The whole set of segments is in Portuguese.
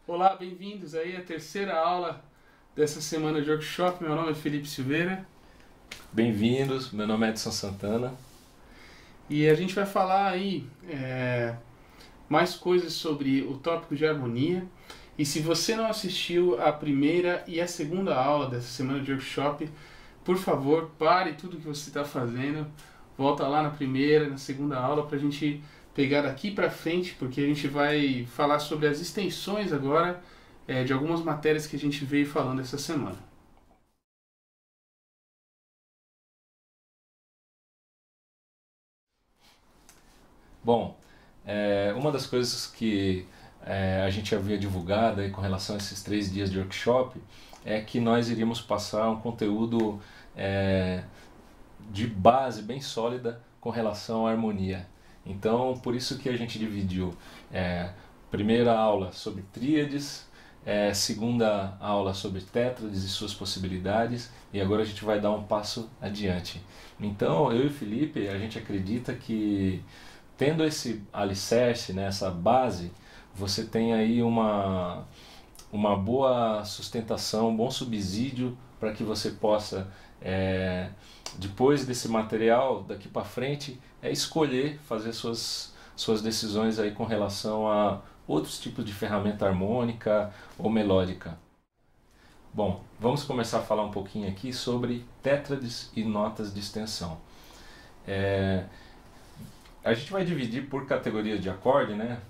Olá, bem-vindos aí à terceira aula dessa semana de workshop. Meu nome é Felipe Silveira Bem-vindos, meu nome é Edson Santana. e a gente vai falar aí mais coisas sobre o tópico de harmonia. E se você não assistiu a primeira e a segunda aula dessa semana de workshop, por favor, pare tudo que você está fazendo, volta lá na primeira, na segunda aula para a gente pegar daqui para frente, porque a gente vai falar sobre as extensões agora de algumas matérias que a gente veio falando essa semana. Bom, uma das coisas que a gente havia divulgado aí com relação a esses 3 dias de workshop é que nós iríamos passar um conteúdo de base bem sólida com relação à harmonia. Então, por isso que a gente dividiu primeira aula sobre tríades, segunda aula sobre tétrades e suas possibilidades, e agora a gente vai dar um passo adiante. Então, eu e o Felipe, a gente acredita que tendo esse alicerce, né, essa base, você tem aí uma boa sustentação, um bom subsídio para que você possa, depois desse material, daqui para frente, escolher fazer suas decisões aí com relação a outros tipos de ferramenta harmônica ou melódica. Bom, vamos começar a falar um pouquinho aqui sobre tétrades e notas de extensão. A gente vai dividir por categorias de acorde, né?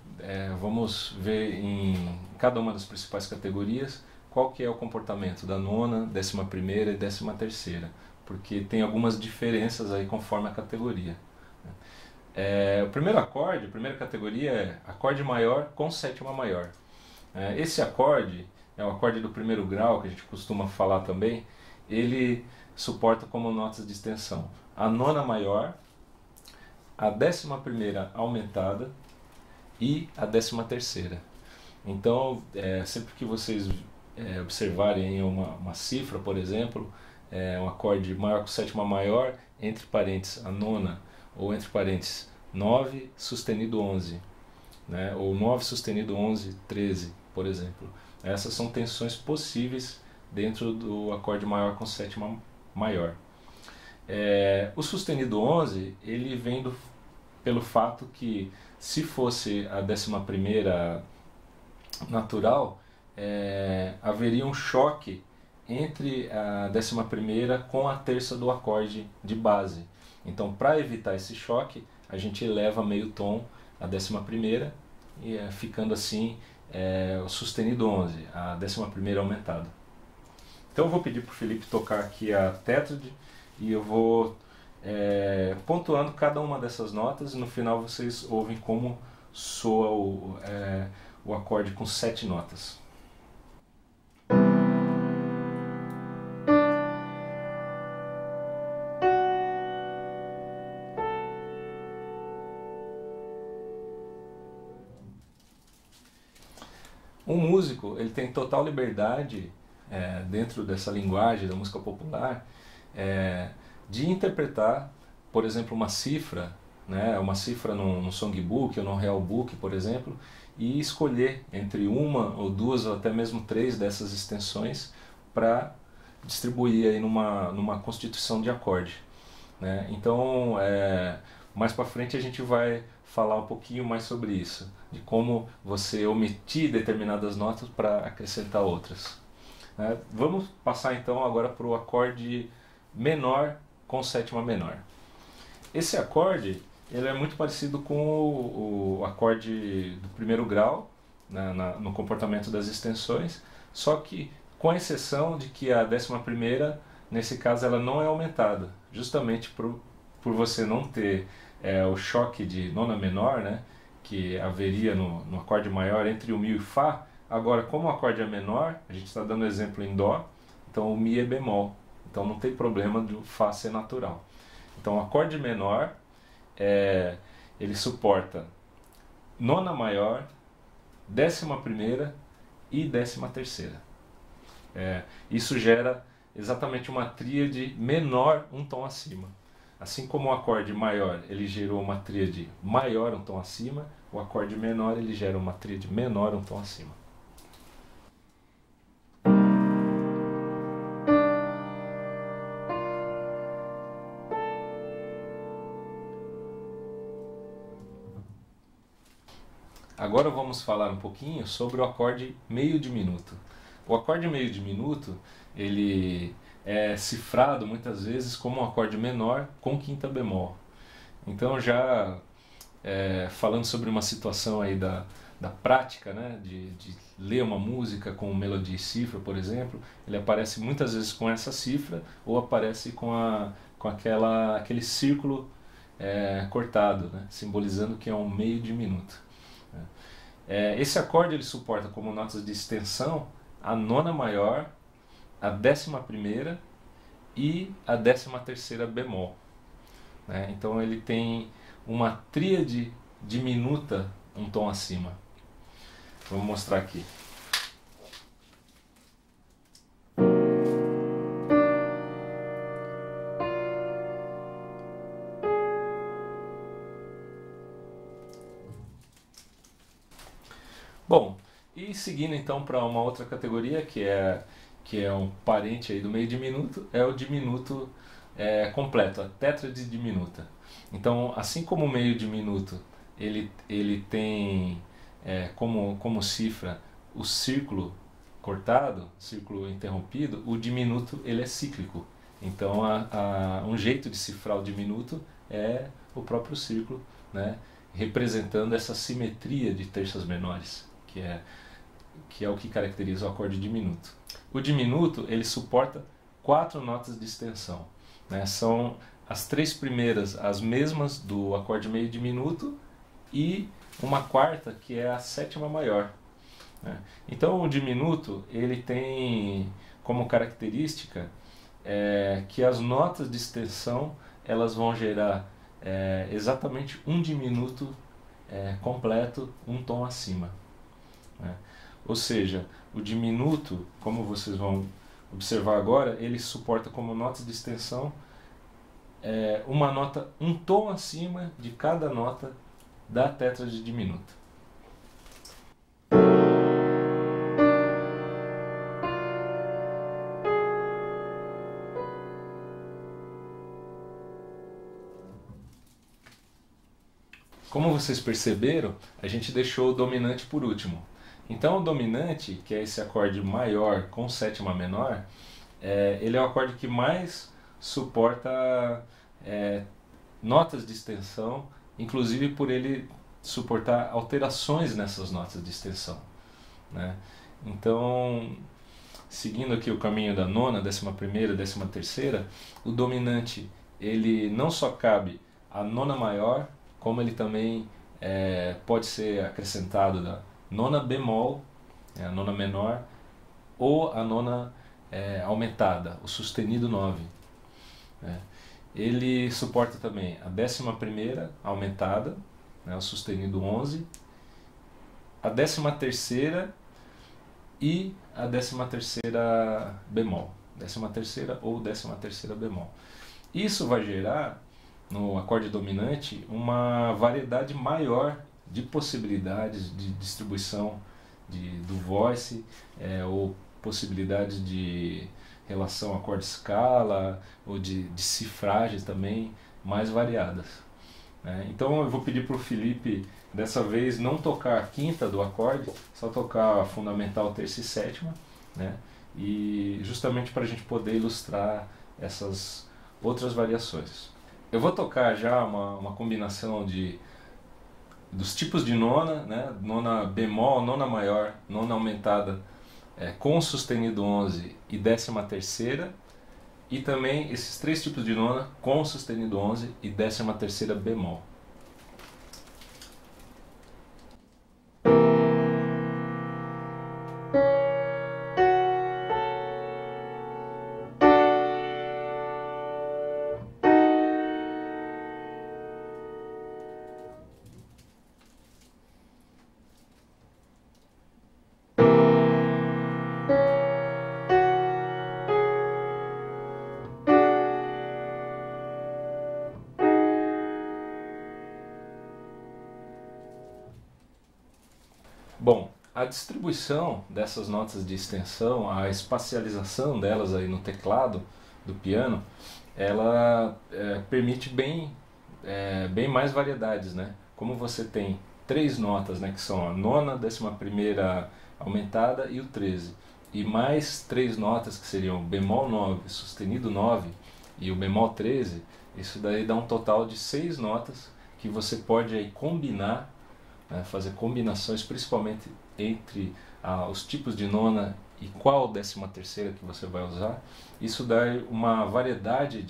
Vamos ver em cada uma das principais categorias qual que é o comportamento da nona, 11ª e 13ª, porque tem algumas diferenças aí conforme a categoria. O primeiro acorde, a primeira categoria é acorde maior com sétima maior. Esse acorde é o acorde do primeiro grau, que a gente costuma falar também, ele suporta como notas de extensão a nona maior, a 11ª aumentada e a 13ª. Então, sempre que vocês observarem uma cifra, por exemplo, um acorde maior com sétima maior, entre parênteses a nona, ou entre parênteses 9 sustenido 11, né? Ou 9 sustenido 11, 13, por exemplo. Essas são tensões possíveis dentro do acorde maior com sétima maior. O sustenido 11, ele vem pelo fato que se fosse a 11ª natural, haveria um choque entre a 11ª com a terça do acorde de base. Então, para evitar esse choque, a gente eleva meio tom a 11ª e ficando assim o sustenido 11, a 11ª aumentada. Então eu vou pedir para o Felipe tocar aqui a tétrade e eu vou pontuando cada uma dessas notas e no final vocês ouvem como soa o acorde com 7 notas. Um músico ele tem total liberdade dentro dessa linguagem da música popular de interpretar, por exemplo, uma cifra, né, uma cifra num songbook ou num real book, por exemplo, e escolher entre uma ou duas ou até mesmo 3 dessas extensões para distribuir aí numa constituição de acorde, né? Então, mais para frente a gente vai falar um pouquinho mais sobre isso, de como você omitir determinadas notas para acrescentar outras. Vamos passar então agora para o acorde menor com sétima menor. Esse acorde ele é muito parecido com o acorde do primeiro grau, né, no comportamento das extensões, só que com a exceção de que a 11ª, nesse caso, ela não é aumentada, justamente por você não ter o choque de nona menor, né, que haveria no acorde maior entre o Mi e o Fá. Agora, como o acorde é menor, a gente está dando exemplo em Dó, então o Mi é bemol, então não tem problema do Fá ser natural. Então o acorde menor, ele suporta nona maior, 11ª e 13ª. Isso gera exatamente uma tríade menor um tom acima. Assim como o acorde maior ele gerou uma tríade maior um tom acima, o acorde menor ele gera uma tríade menor um tom acima. agora vamos falar um pouquinho sobre o acorde meio diminuto. O acorde meio diminuto, ele é cifrado muitas vezes como um acorde menor com quinta bemol. Então já falando sobre uma situação aí da prática, né, de ler uma música com melodia e cifra, por exemplo, ele aparece muitas vezes com essa cifra ou aparece com aquele círculo cortado, né, simbolizando que é um meio diminuto. Esse acorde ele suporta como notas de extensão a nona maior, a 11ª e a 13ª bemol. Então ele tem uma tríade diminuta um tom acima. Vamos mostrar aqui. Bom, e seguindo então para uma outra categoria que é um parente aí do meio diminuto, é o diminuto completo, a tétrade diminuta. Então, assim como o meio diminuto ele tem como cifra o círculo cortado, círculo interrompido, o diminuto ele é cíclico. Então, um jeito de cifrar o diminuto é o próprio círculo, né, representando essa simetria de terças menores, que é o que caracteriza o acorde diminuto. O diminuto ele suporta 4 notas de extensão, né? São as 3 primeiras as mesmas do acorde meio diminuto e uma quarta que é a 7ª maior, né? Então o diminuto ele tem como característica que as notas de extensão elas vão gerar exatamente um diminuto completo, um tom acima, né? Ou seja, o diminuto, como vocês vão observar agora, ele suporta como notas de extensão uma nota, um tom acima de cada nota da tétrade diminuta. Como vocês perceberam, a gente deixou o dominante por último. Então o dominante, que é esse acorde maior com 7ª menor, ele é o acorde que mais suporta notas de extensão, inclusive por ele suportar alterações nessas notas de extensão, né? Então, seguindo aqui o caminho da nona, 11ª, 13ª, o dominante ele não só cabe a nona maior, como ele também pode ser acrescentado da nona bemol, a nona menor, ou a nona aumentada, o sustenido 9. Ele suporta também a 11ª aumentada, o sustenido 11, a 13ª e a 13ª bemol, 13ª ou 13ª bemol. Isso vai gerar no acorde dominante uma variedade maior de possibilidades de distribuição do voice, ou possibilidades de relação acorde-escala ou de cifragem também mais variadas, né? Então eu vou pedir para o Felipe dessa vez não tocar a quinta do acorde, só tocar a fundamental, terça e sétima, né? E justamente para a gente poder ilustrar essas outras variações. Eu vou tocar já uma combinação dos tipos de nona, né? Nona bemol, nona maior, nona aumentada com sustenido 11 e 13ª, e também esses 3 tipos de nona com sustenido 11 e 13ª bemol. Bom, a distribuição dessas notas de extensão, a espacialização delas aí no teclado do piano, ela permite bem mais variedades, né? Como você tem três notas, né, que são a nona, 11ª aumentada e o 13. E mais três notas que seriam o bemol 9, sustenido 9 e o bemol 13, isso daí dá um total de 6 notas que você pode aí combinar, né, fazer combinações principalmente entre os tipos de nona e qual 13ª que você vai usar. Isso dá uma variedade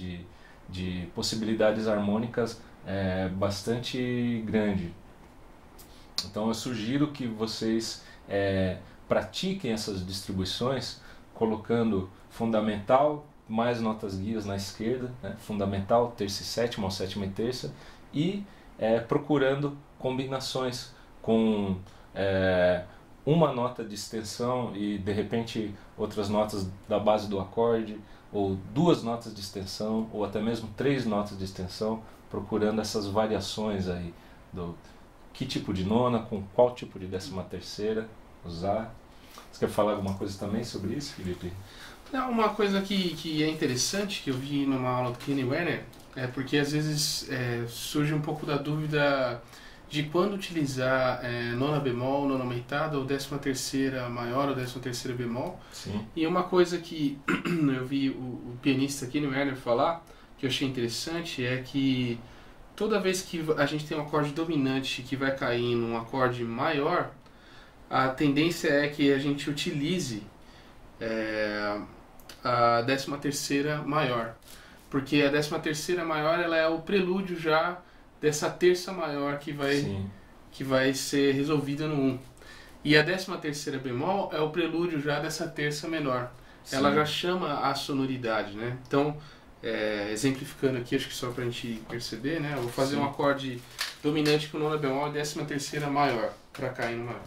de possibilidades harmônicas bastante grande. Então eu sugiro que vocês pratiquem essas distribuições colocando fundamental mais notas guias na esquerda, né? Fundamental, terça e sétima ou sétima e terça, e procurando combinações com uma nota de extensão e de repente outras notas da base do acorde, ou duas notas de extensão, ou até mesmo três notas de extensão, procurando essas variações aí do que tipo de nona, com qual tipo de 13ª usar. Você quer falar alguma coisa também sobre isso, Felipe? Não, uma coisa que é interessante, que eu vi numa aula do Kenny Werner, é porque às vezes surge um pouco da dúvida de quando utilizar nona bemol, nona aumentada, ou 13ª maior, ou 13ª bemol. Sim. E uma coisa que eu vi o pianista Kenny Werner falar, que eu achei interessante, é que toda vez que a gente tem um acorde dominante que vai cair num acorde maior, a tendência é que a gente utilize a 13ª maior, porque a 13ª maior ela é o prelúdio já dessa terça maior que vai ser resolvida no 1. E a 13ª bemol é o prelúdio já dessa terça menor. Sim. Ela já chama a sonoridade, né? Então, exemplificando aqui, acho que só pra gente perceber, né? Eu vou fazer um acorde dominante com nona bemol e 13ª maior, pra cair no maior.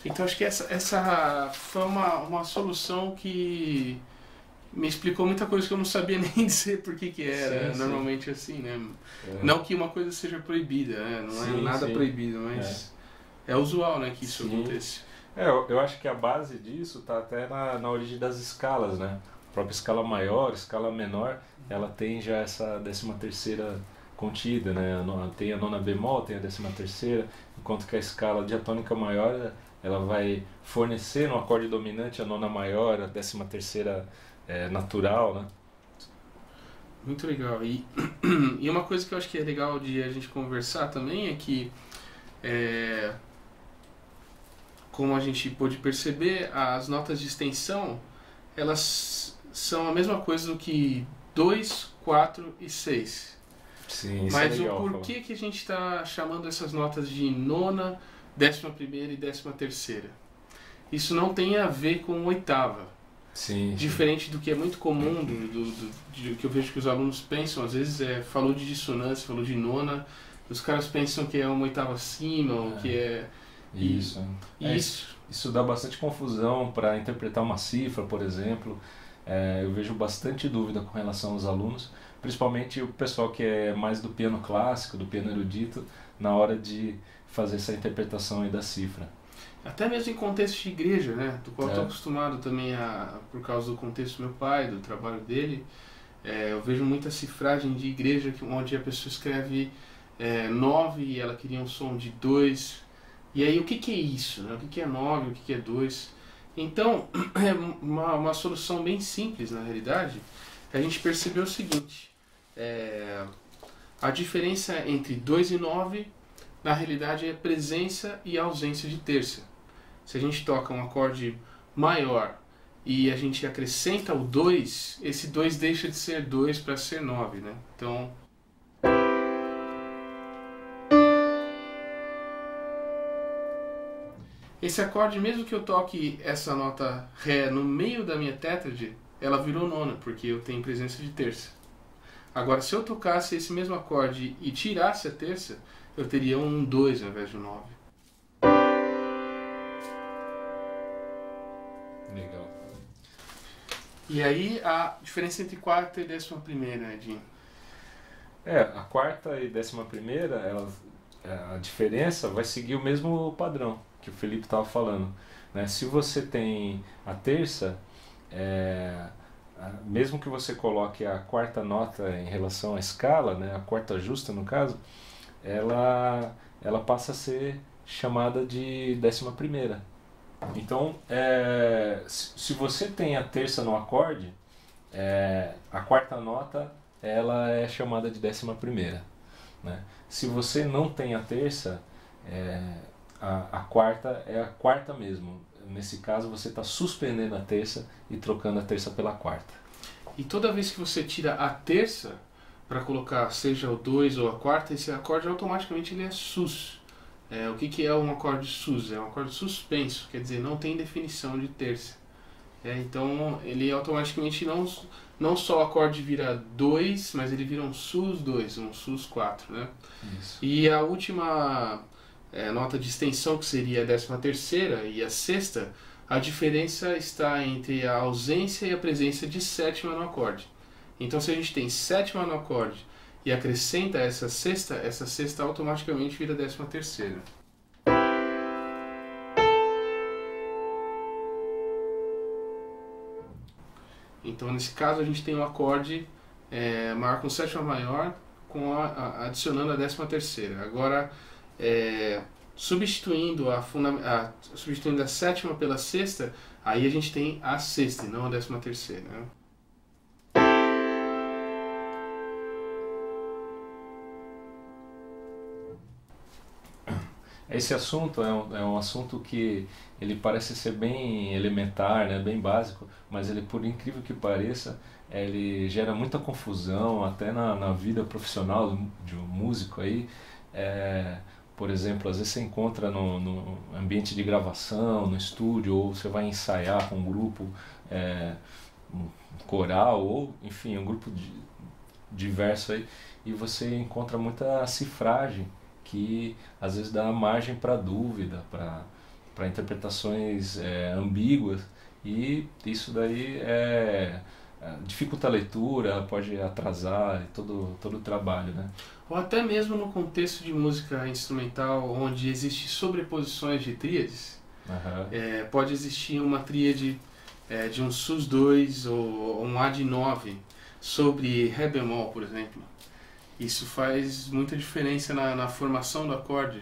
Então acho que essa foi uma solução que me explicou muita coisa que eu não sabia nem dizer por que era normalmente assim, né? Não que uma coisa seja proibida, né? Não é nada proibido, mas é usual, né, que isso aconteça. Eu acho que a base disso está até na origem das escalas, né? A própria escala maior, escala menor, ela tem já essa 13ª contida, né? Tem a nona bemol, tem a 13ª, enquanto que a escala diatônica maior ela vai fornecer no acorde dominante a nona maior, a 13ª natural, né? Muito legal. E uma coisa que eu acho que é legal de a gente conversar também é que, como a gente pôde perceber, as notas de extensão elas são a mesma coisa do que 2, 4 e 6. Sim, isso mas é legal, o porquê que a gente está chamando essas notas de nona, 11ª e 13ª? Isso não tem a ver com oitava. Sim. Diferente do que é muito comum, do que eu vejo que os alunos pensam, às vezes falou de dissonância, falou de nona, os caras pensam que é uma oitava acima, ou que é... Isso. Isso dá bastante confusão para interpretar uma cifra, por exemplo. Eu vejo bastante dúvida com relação aos alunos, principalmente o pessoal que é mais do piano clássico, do piano erudito, na hora de fazer essa interpretação aí da cifra. Até mesmo em contexto de igreja, né? Do qual eu estou acostumado também, por causa do contexto do meu pai, do trabalho dele. Eu vejo muita cifragem de igreja onde a pessoa escreve 9 e ela queria um som de 2. E aí o que é isso? Né? O que é 9? O que é 2? Então, é uma solução bem simples na realidade. A gente percebeu o seguinte: a diferença entre 2 e 9 na realidade é presença e ausência de terça. Se a gente toca um acorde maior e a gente acrescenta o 2, esse 2 deixa de ser 2 para ser 9, né? Então, esse acorde, mesmo que eu toque essa nota Ré no meio da minha tétrade, ela virou nona, porque eu tenho presença de terça. Agora, se eu tocasse esse mesmo acorde e tirasse a terça, eu teria um 2 ao invés de um 9. Legal. E aí a diferença entre quarta e 11ª, Edinho? A quarta e 11ª, elas a diferença vai seguir o mesmo padrão que o Felipe estava falando, né? Se você tem a terça, mesmo que você coloque a quarta nota em relação à escala, né, a quarta justa no caso, ela passa a ser chamada de 11ª. Então, se você tem a terça no acorde, a quarta nota ela é chamada de 11ª, né? Se você não tem a terça, a quarta é a quarta mesmo. Nesse caso, você está suspendendo a terça e trocando a terça pela quarta. E toda vez que você tira a terça para colocar seja o 2 ou a quarta, esse acorde automaticamente ele é sus. O que é um acorde sus? É um acorde suspenso, quer dizer, não tem definição de terça. Então ele automaticamente não só o acorde vira 2, mas ele vira um sus 2, um sus 4, né? Isso. E a última nota de extensão, que seria a 13ª e a sexta, a diferença está entre a ausência e a presença de sétima no acorde. Então se a gente tem sétima no acorde e acrescenta essa sexta automaticamente vira 13ª. Então nesse caso a gente tem um acorde maior com sétima maior adicionando a 13ª. Agora substituindo substituindo a sétima pela sexta, aí a gente tem a sexta e não a 13ª, né? Esse assunto é um assunto que ele parece ser bem elementar, né, bem básico, mas ele, por incrível que pareça, ele gera muita confusão até na vida profissional de um músico aí. Por exemplo, às vezes você encontra no ambiente de gravação, no estúdio, ou você vai ensaiar com um grupo, um coral, ou enfim, um grupo diverso aí, e você encontra muita cifragem que às vezes dá margem para dúvida, para interpretações ambíguas, e isso daí dificulta a leitura, pode atrasar todo o trabalho, né? Ou até mesmo no contexto de música instrumental, onde existe sobreposições de tríades, pode existir uma tríade de um sus 2 ou um A de 9 sobre Ré bemol, por exemplo. Isso faz muita diferença na formação do acorde.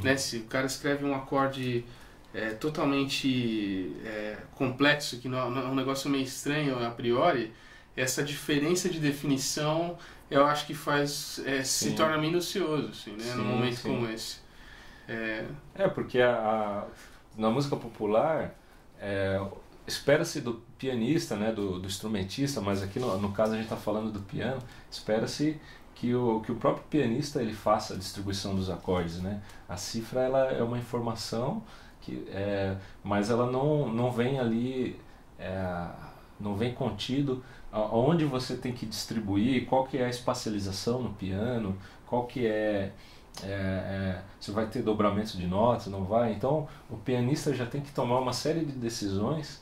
Né? Se o cara escreve um acorde totalmente complexo, que não é um negócio meio estranho a priori, essa diferença de definição eu acho que faz se torna minucioso, assim, né? Num momento como esse. Porque na música popular espera-se do pianista, né, do instrumentista, mas aqui no caso a gente está falando do piano, espera-se que o próprio pianista ele faça a distribuição dos acordes, né? A cifra ela é uma informação mas ela não vem ali, não vem contido aonde você tem que distribuir, qual que é a espacialização no piano, qual que se vai ter dobramento de notas, não vai. Então o pianista já tem que tomar uma série de decisões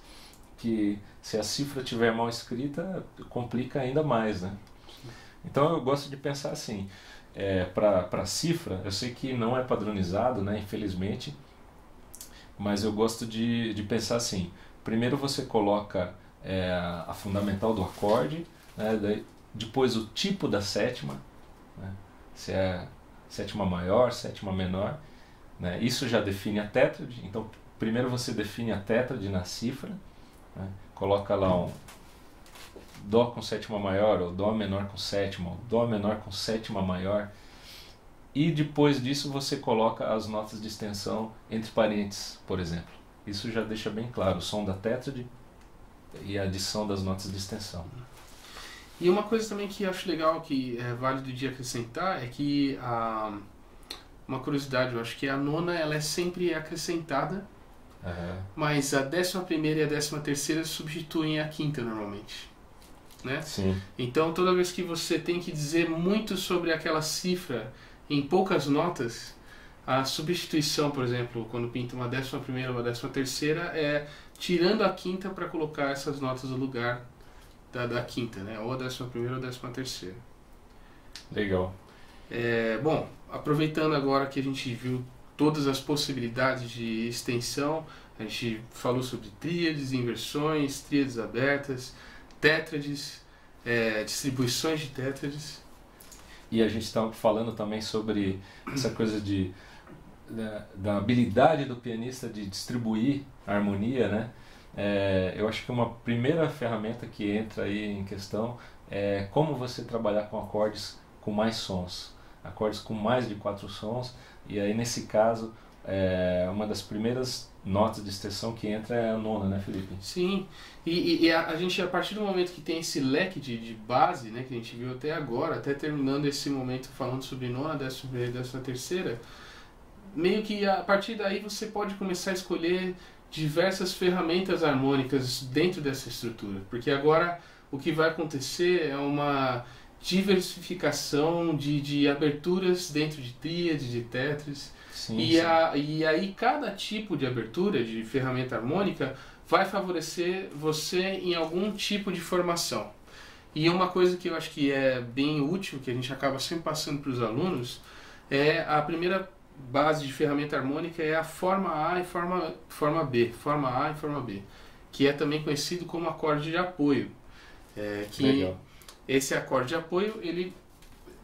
que, se a cifra estiver mal escrita, complica ainda mais, né? Então eu gosto de pensar assim, para cifra, eu sei que não é padronizado, né, infelizmente, mas eu gosto de pensar assim: primeiro você coloca a fundamental do acorde, né, depois o tipo da sétima, né, se é sétima maior, sétima menor, né, isso já define a tétrade. Então primeiro você define a tétrade na cifra, né, coloca lá um Dó com sétima maior, ou Dó menor com sétima, ou Dó menor com sétima maior, e depois disso você coloca as notas de extensão entre parênteses, por exemplo. Isso já deixa bem claro o som da tétrade e a adição das notas de extensão. E uma coisa também que eu acho legal, que é válido de acrescentar, é que uma curiosidade, eu acho que a nona ela é sempre acrescentada, mas a 11ª e a 13ª substituem a quinta normalmente. Né? Sim. Então toda vez que você tem que dizer muito sobre aquela cifra em poucas notas, a substituição, por exemplo, quando pinta uma 11ª ou uma 13ª, é tirando a quinta para colocar essas notas no lugar da quinta, né? Ou a 11ª ou a 13ª. Legal. Bom, aproveitando agora que a gente viu todas as possibilidades de extensão, a gente falou sobre tríades, inversões, tríades abertas, tétrades, distribuições de tétrades. E a gente estava falando também sobre essa coisa da habilidade do pianista de distribuir a harmonia, né? Eu acho que uma primeira ferramenta que entra aí em questão é como você trabalhar com acordes com mais sons, acordes com mais de 4 sons, e aí nesse caso uma das primeiras notas de extensão que entra é a nona, né, Felipe? Sim, e a gente, a partir do momento que tem esse leque de base, né, que a gente viu até agora, até terminando esse momento falando sobre nona, décima primeira e décima terceira, meio que a partir daí você pode começar a escolher diversas ferramentas harmônicas dentro dessa estrutura, porque agora o que vai acontecer é uma diversificação de aberturas dentro de tríades, de tétris, Sim, e, sim. e aí cada tipo de abertura de ferramenta harmônica vai favorecer você em algum tipo de formação. E uma coisa que eu acho que é bem útil, que a gente acaba sempre passando para os alunos, é a primeira base de ferramenta harmônica é a forma A e forma B, forma A e forma B, que é também conhecido como acorde de apoio. Que Legal. esse acorde de apoio ele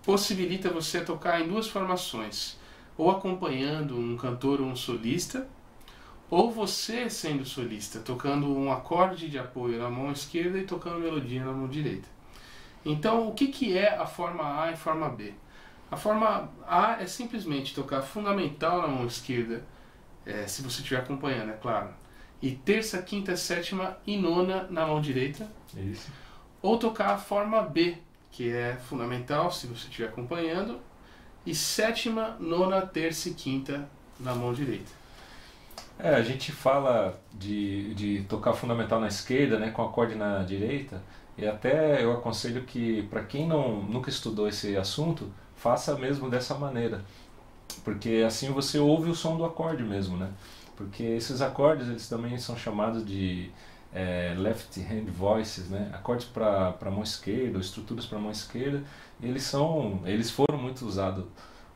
possibilita você tocar em duas formações, ou acompanhando um cantor ou um solista, ou você sendo solista, tocando um acorde de apoio na mão esquerda e tocando melodia na mão direita. Então, o que é a forma A e forma B? A forma A é simplesmente tocar fundamental na mão esquerda, se você estiver acompanhando, é claro, e terça, quinta, sétima e nona na mão direita. Isso. Ou tocar a forma B, que é fundamental se você estiver acompanhando, e sétima, nona, terça e quinta na mão direita. A gente fala de tocar fundamental na esquerda, né, com acorde na direita, e até eu aconselho que, para quem nunca estudou esse assunto, faça mesmo dessa maneira, porque assim você ouve o som do acorde mesmo, né? Porque esses acordes eles também são chamados de left hand voices, né? Acordes para mão esquerda, ou estruturas para mão esquerda, e eles foram muito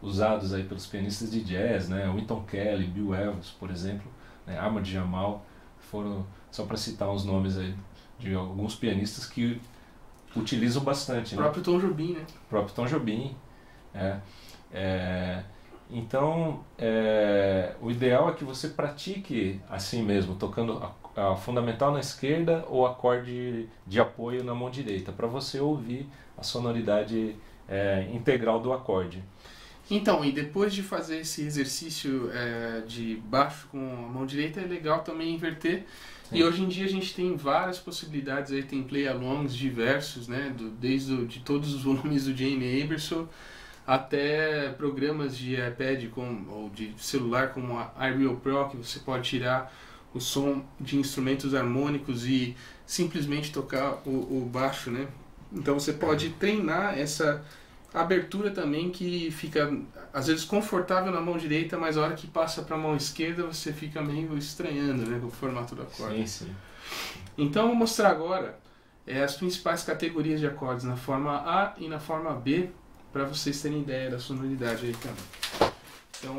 usados aí pelos pianistas de jazz, né? Wynton Kelly, Bill Evans, por exemplo, né? Ahmad Jamal, foram só para citar uns nomes aí de alguns pianistas que utilizam bastante, O né? próprio Tom Jobim, né? O próprio Tom Jobim. Então, o ideal é que você pratique assim mesmo, tocando a fundamental na esquerda ou acorde de apoio na mão direita, para você ouvir a sonoridade integral do acorde. Então, e depois de fazer esse exercício de baixo com a mão direita, é legal também inverter. Sim. E hoje em dia a gente tem várias possibilidades, aí tem play-alongs diversos, né? De todos os volumes do Jamie Aberson até programas de iPad ou de celular como a iReal Pro, que você pode tirar o som de instrumentos harmônicos e simplesmente tocar o baixo, né? Então você pode treinar essa abertura também, que fica às vezes confortável na mão direita, mas a hora que passa para a mão esquerda você fica meio estranhando, né, com o formato do acorde. Sim, sim. Então eu vou mostrar agora as principais categorias de acordes na forma A e na forma B, para vocês terem ideia da sonoridade aí também. Então,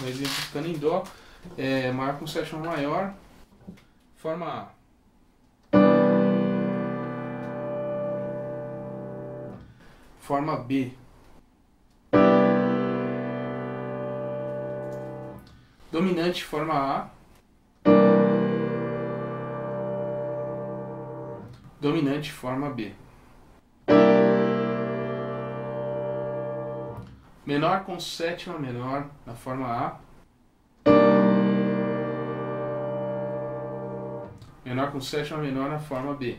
um exemplo ficando em Dó, maior com sétima maior, forma A. Forma B. Dominante, forma A. Dominante, forma B. Menor com sétima menor na forma A. Menor com sétima menor na forma B.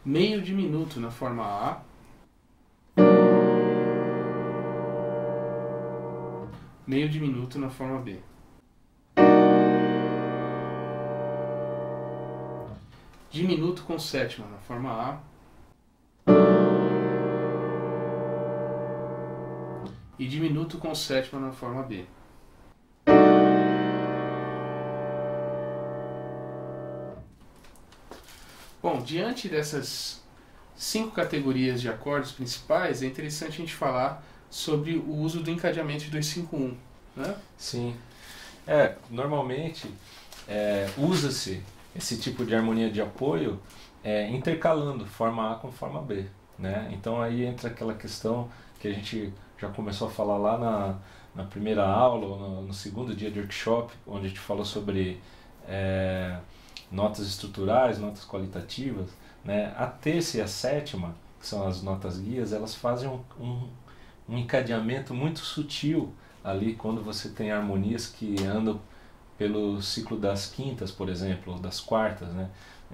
Meio diminuto na forma A. Meio diminuto na forma B. Diminuto com sétima na forma A. E diminuto com sétima na forma B. Bom, diante dessas 5 categorias de acordes principais, é interessante a gente falar sobre o uso do encadeamento de 2-5-1, né? Sim. Normalmente usa-se esse tipo de harmonia de apoio intercalando forma A com forma B, né? Então aí entra aquela questão que a gente já começou a falar lá na primeira aula, ou no segundo dia de workshop, onde a gente falou sobre notas estruturais, notas qualitativas, né? A terça e a sétima, que são as notas guias, elas fazem um encadeamento muito sutil ali quando você tem harmonias que andam pelo ciclo das quintas, por exemplo, ou das quartas, né?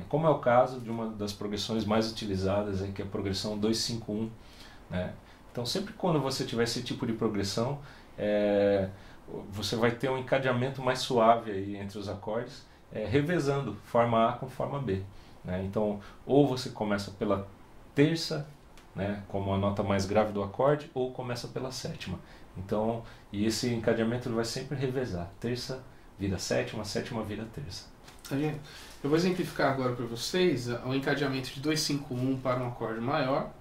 Como é o caso de uma das progressões mais utilizadas, que é a progressão 2-5-1, né? Então sempre quando você tiver esse tipo de progressão, você vai ter um encadeamento mais suave aí entre os acordes, revezando forma A com forma B, né? Então ou você começa pela terça, né, como a nota mais grave do acorde, ou começa pela sétima. Então, e esse encadeamento ele vai sempre revezar. Terça vira sétima, sétima vira terça. Eu vou exemplificar agora para vocês o encadeamento de 2-5-1 para um acorde maior,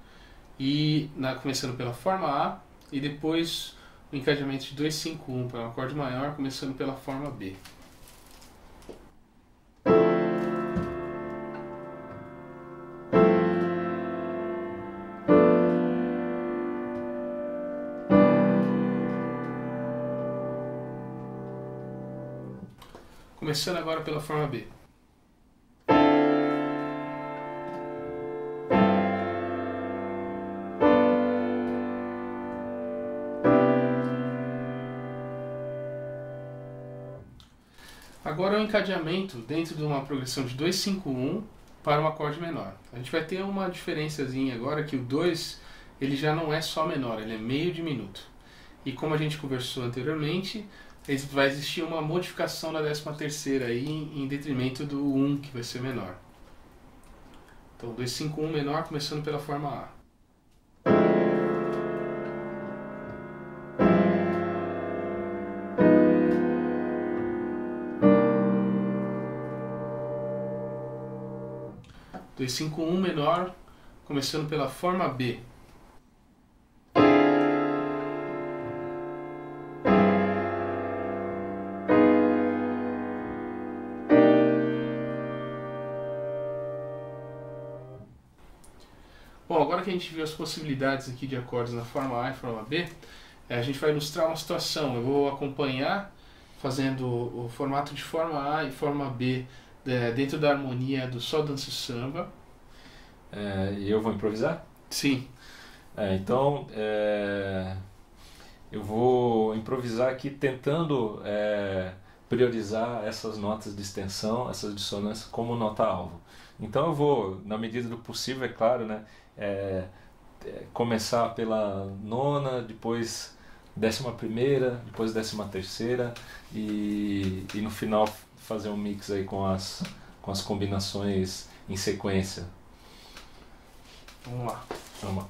e começando pela forma A, e depois o encadeamento de 2-5-1 para um acorde maior, começando pela forma B. Começando agora pela forma B. Agora é o encadeamento dentro de uma progressão de 2-5-1 para um acorde menor. A gente vai ter uma diferençazinha agora, que o 2 ele já não é só menor, ele é meio diminuto. E como a gente conversou anteriormente, vai existir uma modificação da 13ª aí em detrimento do 1, que vai ser menor. Então 2-5-1 menor começando pela forma A. Dois, 5, 1 menor, começando pela forma B. Bom, agora que a gente viu as possibilidades aqui de acordes na forma A e forma B, a gente vai ilustrar uma situação. Eu vou acompanhar fazendo o formato de forma A e forma B dentro da harmonia do Só Dança Samba. E eu vou improvisar? Sim. Então, eu vou improvisar aqui tentando priorizar essas notas de extensão, essas dissonâncias como nota-alvo. Então eu vou, na medida do possível, é claro, né, começar pela nona, depois 11ª, depois 13ª e no final fazer um mix aí com as combinações em sequência. Vamos lá. Vamos lá.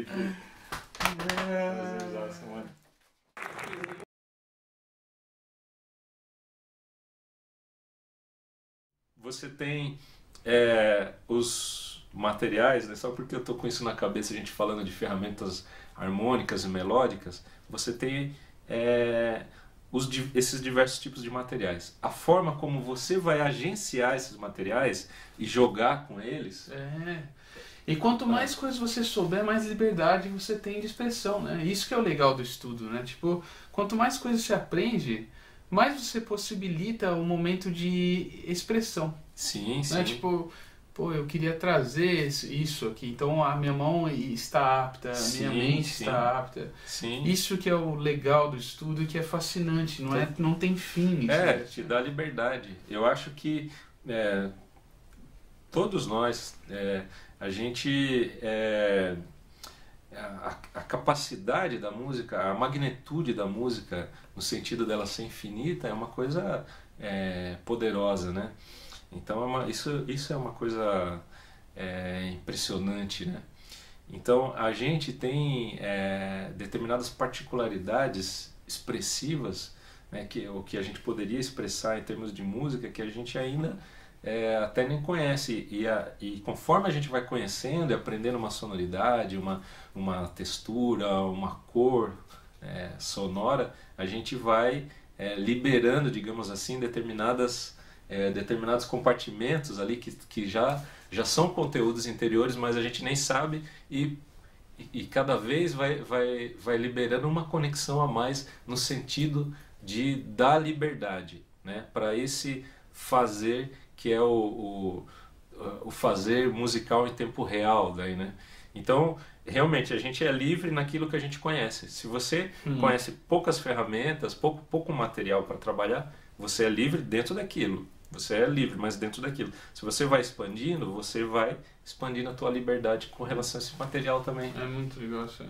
Felipe. Prazerzaço, mano. Você tem os materiais, né? Só porque eu tô com isso na cabeça, a gente falando de ferramentas harmônicas e melódicas, você tem esses diversos tipos de materiais. A forma como você vai agenciar esses materiais e jogar com eles... E quanto mais coisas você souber, mais liberdade você tem de expressão, né? Isso que é o legal do estudo, né? Tipo, quanto mais coisas você aprende, mais você possibilita o momento de expressão. Sim, né? sim. Tipo, pô, eu queria trazer isso aqui, então a minha mão está apta, a minha mente está apta. Sim. Isso que é o legal do estudo e que é fascinante, não tem fim. Te dá liberdade. Eu acho que todos nós, a gente... A capacidade da música, a magnitude da música, no sentido dela ser infinita, é uma coisa poderosa, né? Então isso é uma coisa impressionante, né? Então a gente tem determinadas particularidades expressivas, né, o que a gente poderia expressar em termos de música, que a gente ainda até nem conhece, e conforme a gente vai conhecendo e aprendendo uma sonoridade, uma textura, uma cor sonora, a gente vai liberando, digamos assim, determinados compartimentos ali que já são conteúdos interiores, mas a gente nem sabe, e cada vez vai liberando uma conexão a mais no sentido de dar liberdade, né, para esse fazer que é o fazer musical em tempo real, daí, né? Então, realmente, a gente é livre naquilo que a gente conhece. Se você conhece poucas ferramentas, pouco material para trabalhar, você é livre dentro daquilo. Você é livre, mas dentro daquilo. Se você vai expandindo, você vai expandindo a tua liberdade com relação a esse material também. É muito legal isso aí.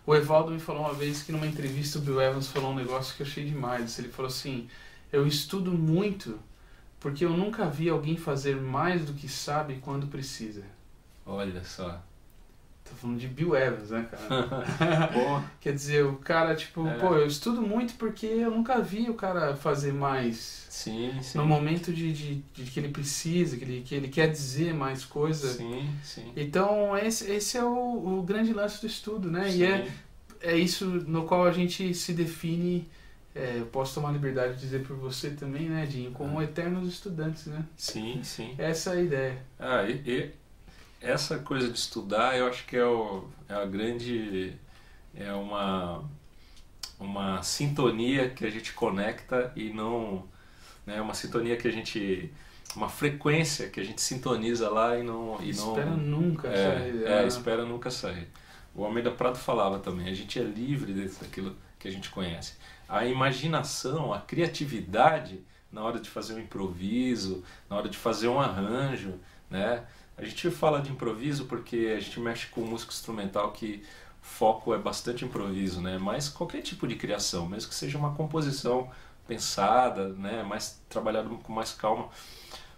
O Evaldo me falou uma vez que numa entrevista o Bill Evans falou um negócio que eu achei demais. Ele falou assim, eu estudo muito porque eu nunca vi alguém fazer mais do que sabe quando precisa. Olha só. Tô falando de Bill Evans, né, cara? Quer dizer, o cara, tipo, eu estudo muito porque eu nunca vi o cara fazer mais. Sim. No momento de que ele precisa, que ele quer dizer mais coisa. Sim. Então, esse é o grande lance do estudo, né? Sim. E é isso no qual a gente se define... eu posso tomar a liberdade de dizer por você também, né, Dinho, como eternos estudantes, né? Sim. Essa é a ideia. E essa coisa de estudar, eu acho que é a grande... É uma sintonia que a gente conecta e não... Né, uma sintonia que a gente... Uma frequência que a gente sintoniza lá e não... Espera nunca sair. Espera nunca sair. O Almeida Prado falava também, a gente é livre daquilo que a gente conhece. A imaginação, a criatividade na hora de fazer um improviso, na hora de fazer um arranjo, né? A gente fala de improviso porque a gente mexe com música instrumental que o foco é bastante improviso, né? Mas qualquer tipo de criação, mesmo que seja uma composição pensada, né? Mais trabalhada com mais calma,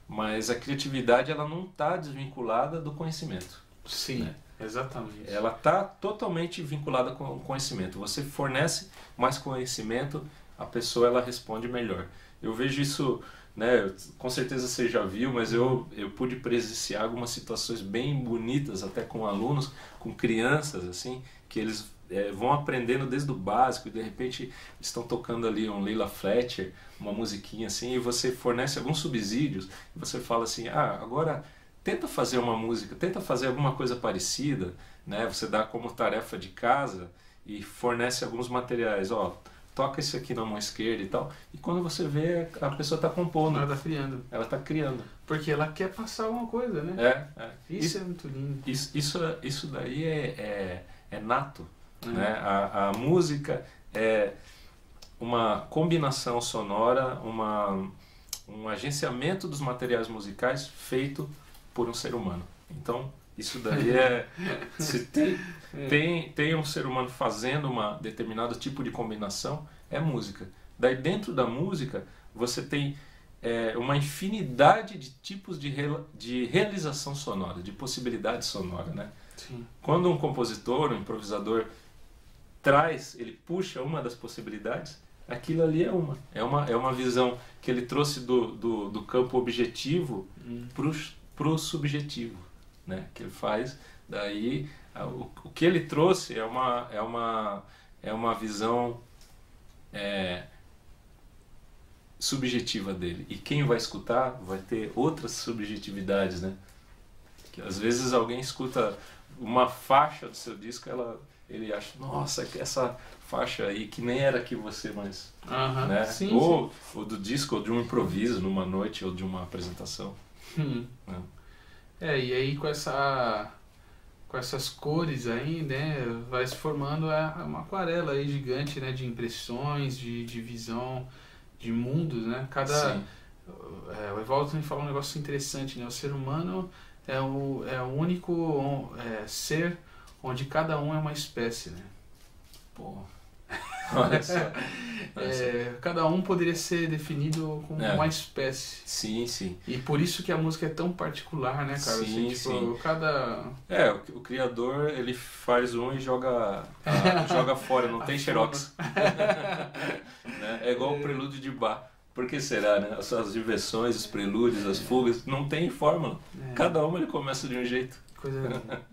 mas a criatividade ela não está desvinculada do conhecimento. Sim. Né? Exatamente. Ela está totalmente vinculada com o conhecimento. Você fornece mais conhecimento, a pessoa ela responde melhor. Eu vejo isso, né, com certeza você já viu, mas eu pude presenciar algumas situações bem bonitas, até com alunos, com crianças, assim, que eles vão aprendendo desde o básico e de repente estão tocando ali um Leila Fletcher, uma musiquinha assim, e você fornece alguns subsídios, e você fala assim, agora... Tenta fazer uma música, tenta fazer alguma coisa parecida, né? Você dá como tarefa de casa e fornece alguns materiais, toca isso aqui na mão esquerda e tal. E quando você vê, a pessoa está compondo. Ela está criando. Ela está criando. Porque ela quer passar alguma coisa, né? Isso é muito lindo. Isso daí é nato. Né? A música é uma combinação sonora, um agenciamento dos materiais musicais feito por um ser humano. Então, isso daí se tem um ser humano fazendo uma determinado tipo de combinação, é música. Daí dentro da música, você tem uma infinidade de tipos de realização sonora, de possibilidade sonora, né? Sim. Quando um compositor, um improvisador ele puxa uma das possibilidades, aquilo ali é uma visão que ele trouxe do campo objetivo pro subjetivo, né? Que ele faz, daí o que ele trouxe é uma visão subjetiva dele, e quem vai escutar vai ter outras subjetividades, né? Que às vezes alguém escuta uma faixa do seu disco, ele acha, nossa, essa faixa aí que nem era que você, mas né? Sim, ou do disco, ou de um improviso numa noite, ou de uma apresentação. Né? E aí com essas cores aí, né, vai se formando uma aquarela aí gigante, né, de impressões, de visão, de mundos, né? O Evaldo também falou um negócio interessante, né? O ser humano é o único ser onde cada um é uma espécie, né? Pô, olha só. Cada um poderia ser definido como uma espécie. Sim. E por isso que a música é tão particular, né, cara? Sim, assim, tipo, cada... o criador, ele faz e joga fora, não tem xerox. Né? É igual o prelúdio de Bach. Por que será, né? As diversões, os prelúdios, as fugas, não tem fórmula. Cada uma ele começa de um jeito. Coisa linda.